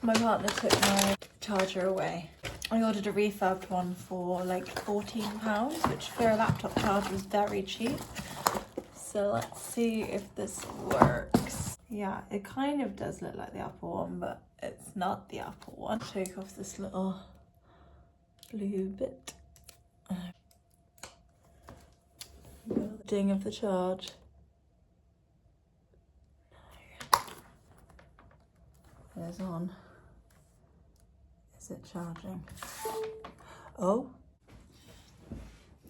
My partner took my charger away. I ordered a refurbed one for like £14, which for a laptop charger was very cheap. So let's see if this works. Yeah, it kind of does look like the Apple one, but it's not the Apple one. Take off this little blue bit. The ding of the charge. There's on. Is it charging? Oh.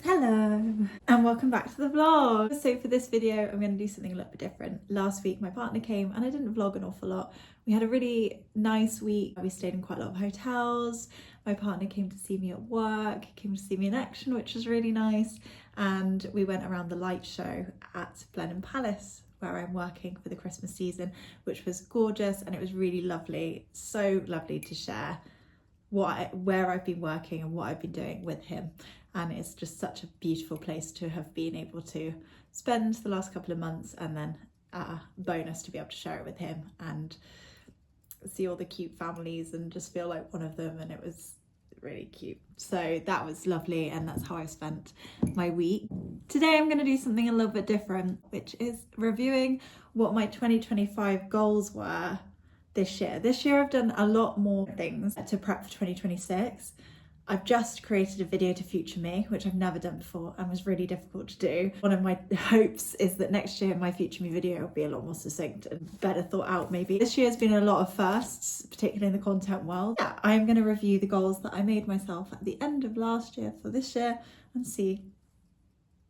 Hello and welcome back to the vlog. So for this video I'm going to do something a little bit different. Last week my partner came and I didn't vlog an awful lot. We had a really nice week. We stayed in quite a lot of hotels. My partner came to see me at work, came to see me in action, which was really nice, and we went around the light show at Blenheim Palace where I'm working for the Christmas season, which was gorgeous and it was really lovely. So lovely to share where I've been working and what I've been doing with him. And it's just such a beautiful place to have been able to spend the last couple of months, and then bonus to be able to share it with him and see all the cute families and just feel like one of them, and it was really cute. So that was lovely, and that's how I spent my week. Today I'm going to do something a little bit different, which is reviewing what my 2025 goals were this year. This year I've done a lot more things to prep for 2026. I've just created a video to future me, which I've never done before and was really difficult to do. One of my hopes is that next year my future me video will be a lot more succinct and better thought out maybe. This year has been a lot of firsts, particularly in the content world. Yeah, I'm going to review the goals that I made myself at the end of last year for this year and see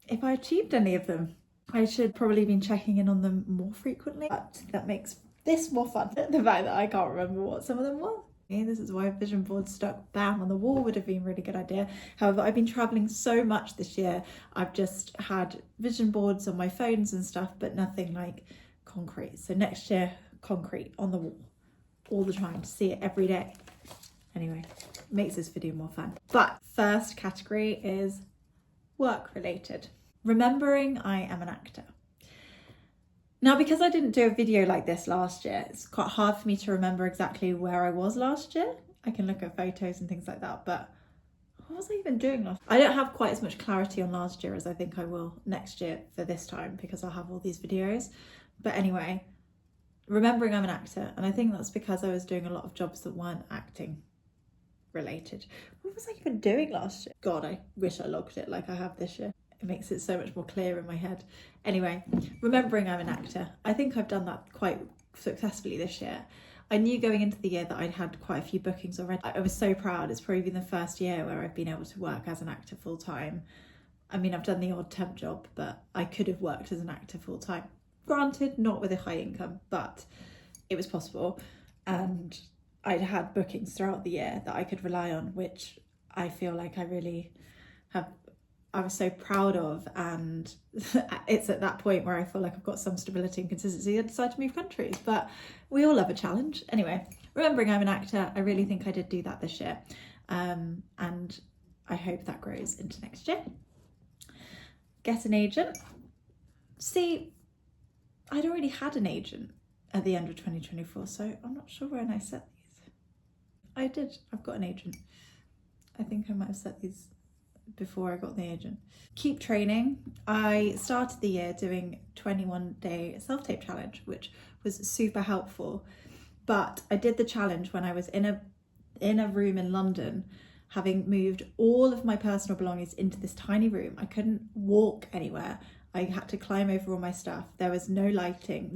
if I achieved any of them. I should probably been checking in on them more frequently, but that makes this more fun. The fact that I can't remember what some of them were. This is why a vision board stuck bam on the wall would have been a really good idea. However, I've been traveling so much this year. I've just had vision boards on my phones and stuff, but nothing like concrete. So next year, concrete on the wall all the time to see it every day. Anyway, makes this video more fun. But first category is work related. Remembering I am an actor. Now, because I didn't do a video like this last year, it's quite hard for me to remember exactly where I was last year. I can look at photos and things like that, but what was I even doing last year? I don't have quite as much clarity on last year as I think I will next year for this time, because I'll have all these videos. But anyway, remembering I'm an actor, and I think that's because I was doing a lot of jobs that weren't acting related. What was I even doing last year? God, I wish I logged it like I have this year. It makes it so much more clear in my head. Anyway, remembering I'm an actor. I think I've done that quite successfully this year. I knew going into the year that I'd had quite a few bookings already. I was so proud. It's probably been the first year where I've been able to work as an actor full time. I mean, I've done the odd temp job, but I could have worked as an actor full time. Granted, not with a high income, but it was possible. And I'd had bookings throughout the year that I could rely on, which I feel like I was so proud of, and it's at that point where I feel like I've got some stability and consistency. I decided to move countries, but we all love a challenge. Anyway, remembering I'm an actor, I really think I did do that this year, and I hope that grows into next year. Get an agent. See, I'd already had an agent at the end of 2024, so I'm not sure when I set these. I did, I've got an agent. I think I might have set these before I got the agent. Keep training. I started the year doing 21-day self-tape challenge, which was super helpful. But I did the challenge when I was in a room in London, having moved all of my personal belongings into this tiny room. I couldn't walk anywhere. I had to climb over all my stuff. There was no lighting,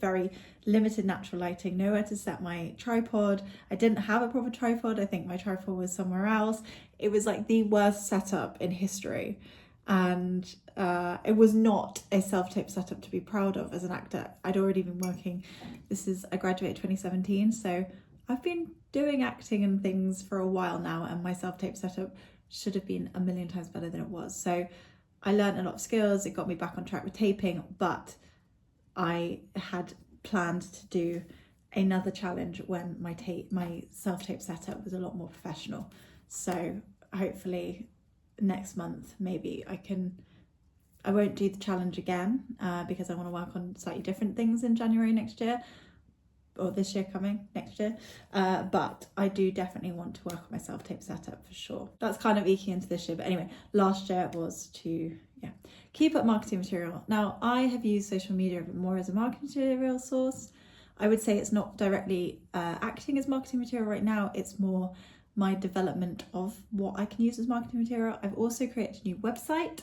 very limited natural lighting, nowhere to set my tripod. I didn't have a proper tripod. I think my tripod was somewhere else. It was like the worst setup in history. And it was not a self-tape setup to be proud of as an actor. I'd already been working. I graduated 2017, so I've been doing acting and things for a while now, and my self-tape setup should have been a million times better than it was. So I learned a lot of skills. It got me back on track with taping, but I had planned to do another challenge when my self-tape setup was a lot more professional. So hopefully next month, maybe I won't do the challenge again because I want to work on slightly different things in January next year. or this year coming, next year. But I do definitely want to work on my self-tape setup for sure. That's kind of eking into this year. But anyway, last year was to, keep up marketing material. Now, I have used social media more as a marketing material source. I would say it's not directly acting as marketing material right now. It's more my development of what I can use as marketing material. I've also created a new website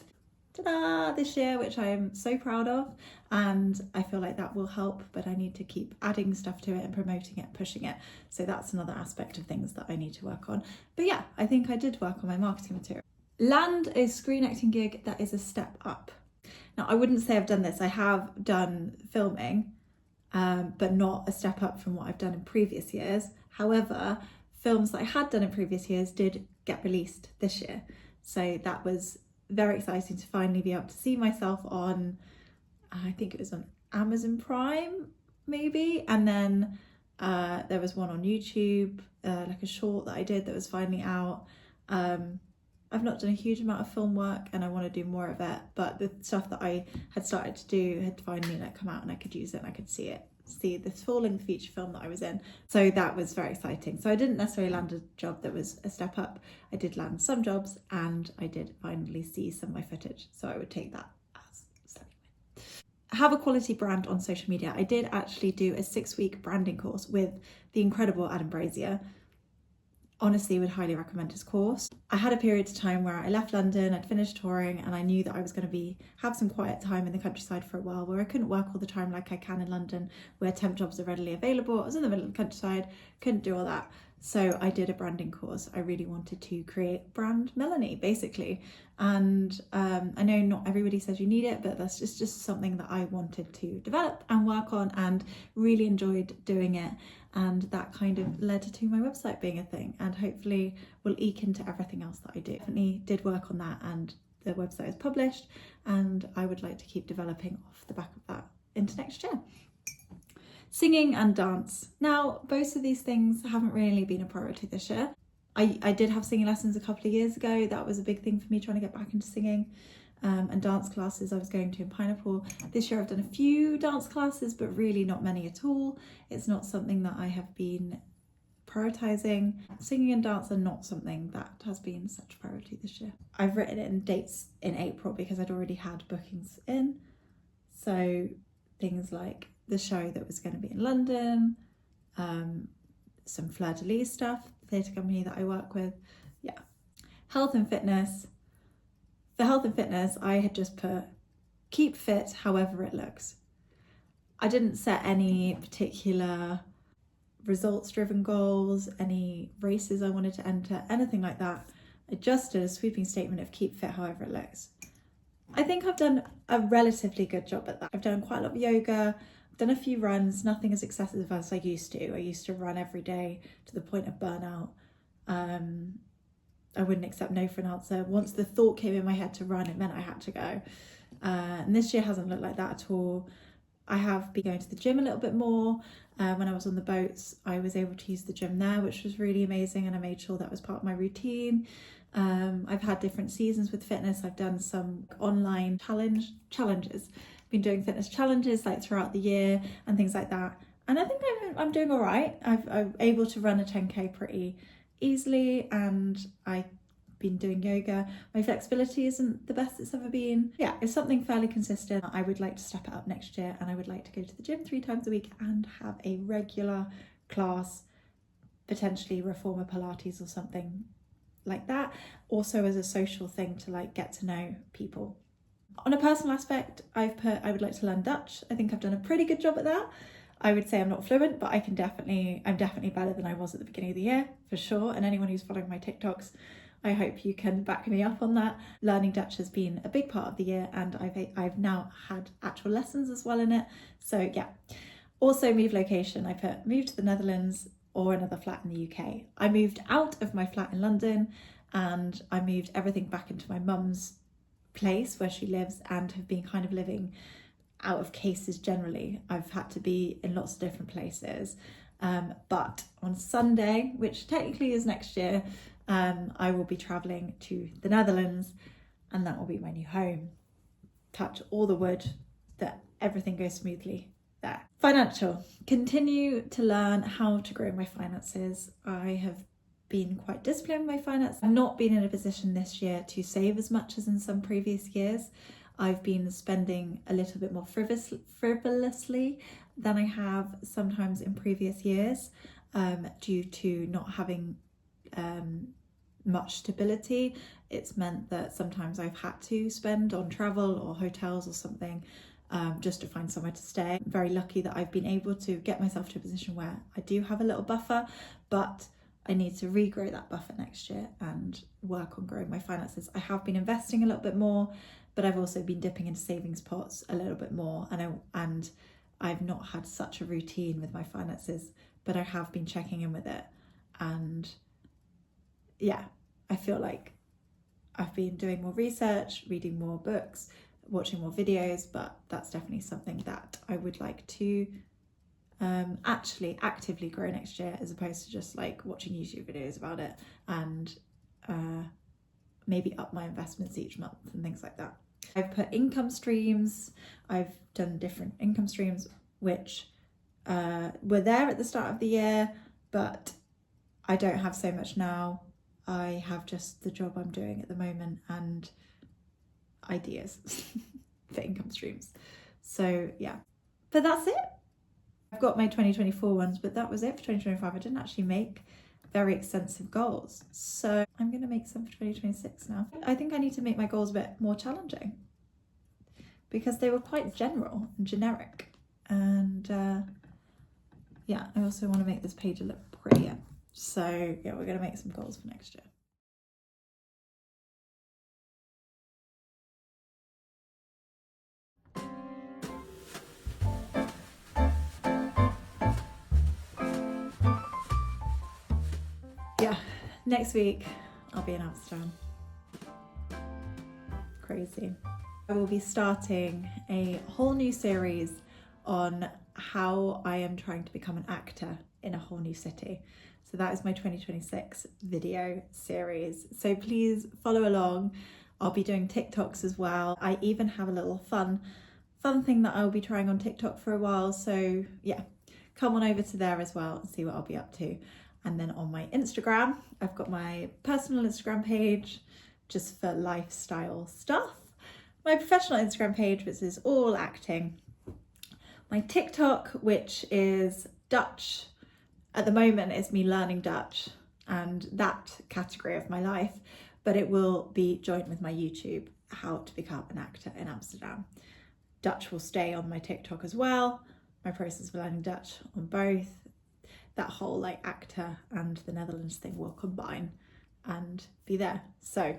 this year, which I am so proud of, and I feel like that will help, but I need to keep adding stuff to it and promoting it, pushing it. So that's another aspect of things that I need to work on. But yeah, I think I did work on my marketing material. Land a screen acting gig that is a step up. Now, I wouldn't say I've done this. I have done filming, but not a step up from what I've done in previous years. However, films that I had done in previous years did get released this year. So that was very exciting to finally be able to see myself on, I think it was on Amazon Prime maybe, and then there was one on YouTube, like a short that I did that was finally out. I've not done a huge amount of film work and I want to do more of it, but the stuff that I had started to do had finally come out and I could use it and I could see this full-length feature film that I was in. So that was very exciting. So I didn't necessarily land a job that was a step up. I did land some jobs and I did finally see some of my footage. So I would take that as slightly win. Have a quality brand on social media. I did actually do a 6-week branding course with the incredible Adam Brazier. Honestly, would highly recommend his course. I had a period of time where I left London, I'd finished touring, and I knew that I was going to have some quiet time in the countryside for a while where I couldn't work all the time like I can in London, where temp jobs are readily available. I was in the middle of the countryside, couldn't do all that. So I did a branding course. I really wanted to create brand Melanie, basically. And I know not everybody says you need it, but that's just something that I wanted to develop and work on and really enjoyed doing it. And that kind of led to my website being a thing and hopefully will eke into everything else that I do. Definitely did work on that and the website is published and I would like to keep developing off the back of that into next year. Singing and dance. Now, both of these things haven't really been a priority this year. I did have singing lessons a couple of years ago. That was a big thing for me, trying to get back into singing. And dance classes I was going to in Pineapple. This year I've done a few dance classes, but really not many at all. It's not something that I have been prioritising. Singing and dance are not something that has been such a priority this year. I've written in dates in April because I'd already had bookings in. So things like the show that was going to be in London, some Fleur de Lis stuff, the theatre company that I work with. Yeah. Health and fitness. For health and fitness, I had just put keep fit however it looks. I didn't set any particular results-driven goals, any races I wanted to enter, anything like that. I just did a sweeping statement of keep fit however it looks. I think I've done a relatively good job at that. I've done quite a lot of yoga, I've done a few runs, nothing as excessive as I used to. I used to run every day to the point of burnout. I wouldn't accept no for an answer. Once the thought came in my head to run, it meant I had to go. And this year hasn't looked like that at all. I have been going to the gym a little bit more. When I was on the boats, I was able to use the gym there, which was really amazing. And I made sure that was part of my routine. I've had different seasons with fitness. I've done some online challenges. I've been doing fitness challenges like throughout the year and things like that. And I think I'm doing all right. I'm able to run a 10K pretty easily and I've been doing yoga. My flexibility isn't the best it's ever been. Yeah, it's something fairly consistent. I would like to step it up next year and I would like to go to the gym 3 times a week and have a regular class, potentially reformer Pilates or something like that. Also as a social thing to like get to know people. On a personal aspect, I've put I would like to learn Dutch. I think I've done a pretty good job at that. I would say I'm not fluent, but I'm definitely better than I was at the beginning of the year, for sure. And anyone who's following my TikToks, I hope you can back me up on that. Learning Dutch has been a big part of the year and I've now had actual lessons as well in it. So yeah. Also move location. I put move to the Netherlands or another flat in the UK. I moved out of my flat in London and I moved everything back into my mum's place where she lives and have been kind of living out of cases generally. I've had to be in lots of different places. But on Sunday, which technically is next year, I will be travelling to the Netherlands and that will be my new home. Touch all the wood that everything goes smoothly there. Financial. Continue to learn how to grow my finances. I have been quite disciplined with my finance. I've not been in a position this year to save as much as in some previous years. I've been spending a little bit more frivolously than I have sometimes in previous years, due to not having much stability. It's meant that sometimes I've had to spend on travel or hotels or something, just to find somewhere to stay. I'm very lucky that I've been able to get myself to a position where I do have a little buffer, but I need to regrow that buffer next year and work on growing my finances. I have been investing a little bit more, but I've also been dipping into savings pots a little bit more, and I've not had such a routine with my finances, but I have been checking in with it. And yeah, I feel like I've been doing more research, reading more books, watching more videos, but that's definitely something that I would like to actually actively grow next year, as opposed to just like watching YouTube videos about it, and maybe up my investments each month and things like that. I've put income streams, I've done different income streams which were there at the start of the year, but I don't have so much now. I have just the job I'm doing at the moment and ideas for income streams. So yeah, but that's it. I've got my 2024 ones, but that was it for 2025. I didn't actually make very extensive goals. So I'm going to make some for 2026 now. I think I need to make my goals a bit more challenging because they were quite general and generic. And yeah, I also want to make this page a look prettier. So yeah, we're going to make some goals for next year. Yeah, next week I'll be in Amsterdam. Crazy. I will be starting a whole new series on how I am trying to become an actor in a whole new city. So that is my 2026 video series. So please follow along. I'll be doing TikToks as well. I even have a little fun thing that I'll be trying on TikTok for a while. So yeah, come on over to there as well and see what I'll be up to. And then on my Instagram, I've got my personal Instagram page just for lifestyle stuff. My professional Instagram page, which is all acting. My TikTok, which is Dutch. At the moment, it's me learning Dutch and that category of my life, but it will be joined with my YouTube, how to become an actor in Amsterdam. Dutch will stay on my TikTok as well. My process of learning Dutch on both. That whole like actor and the Netherlands thing will combine and be there. So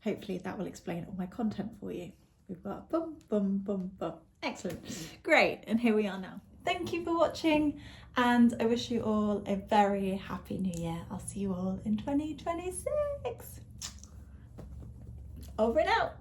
hopefully that will explain all my content for you. We've got boom, boom, boom, boom. Excellent. Great. And here we are now. Thank you for watching, and I wish you all a very happy new year. I'll see you all in 2026. Over and out.